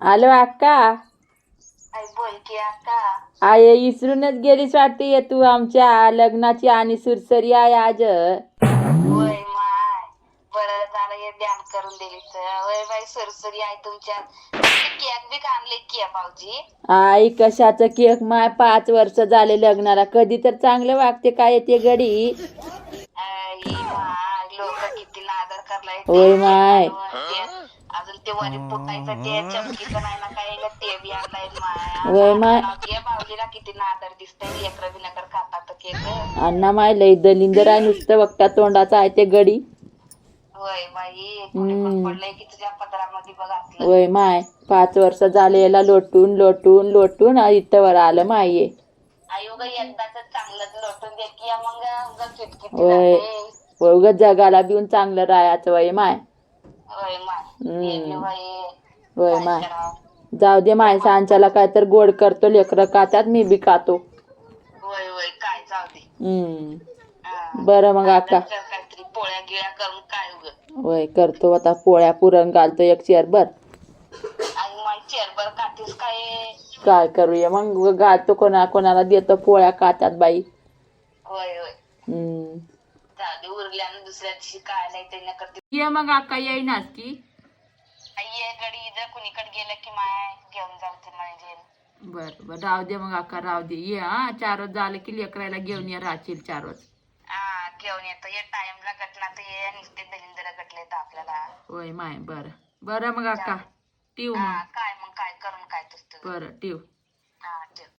Hello अक्का. आई बोल की अक्का. आय इसरूनच गेलीस वाटते तू आमच्या लग्नाची आणि सुरसरी आहे आज. होय माय, बरं झालं हे ध्यान करून दिलीस. होय बाई, सरसरी आहे तुमच्या. केक बी आणले की भाऊजी. आई कशाचं केक माय, 5 वर्ष झाले लग्नाला, कधी तर चांगलं वागते काय ते गडी. माय लोक किती नादर करलाय ते होय माय. अजून ते वरी फुटायचं ते चमकीचं नाही ना काय ते बी आणलाय होय माय. माय. भाऊजीला किती नादर दिसतंय, लेकर बिनकर खातात केक. अण्णा माय लय दलिंदर आहे, नुसतं बघता तोंडाचा आहे ते गडी. होय बाई, कुणी पण पडलंय की तुझ्या पदरामध्ये बघ असलं. होय माय, 5 वर्ष झाले याला लोटून लोटून लोटून इथवर आलं माये. आई उगा एकदाच चांगलं लोटून दे की मग उगा किटकिटी होय जाते. उगाच जगाला बिऊन चांगलं राहायचं वय माय. होय माय. ते बाई होय काय माय. करावं. जाऊ दे माय, सांच्याला काय तर गोड करतो, लेकरं खात्यात, मी बी खातो. होय होय, काय जाऊ दे. बरं मग अक्का. काहीतरी पोळ्या गिळ्या करून काय उग. होय करतो आता, पोळ्या पुरण घालतो 1 चेरभर. आणि मग चेरभर काटीस काय करूया मग, घालतो कोणाला देतो, पोळ्या खात्यात बाई. होय होय. जाऊ दे, उरल्यानं दुसऱ्या दिवशी काय नाही ते न करते. ये मग अक्का, येईनाच की. ये गडी, जर कुणीकडे गेलं की माय घेऊन जाऊ म्हणजे. बर राहू दे मग अक्का, राहू दे. ये 4 रोज झाले की लेकरायला घेऊन ये, राहशील 4 रोज. घेऊन येतो. ये टाइमला गटला तर ये, नुसते दलिंदर गटले तर आपल्याला. होय माय. बरं मग अक्का, ठेव मग. काय मग काय करून काय तुझं. बरं ठेव. ठेव.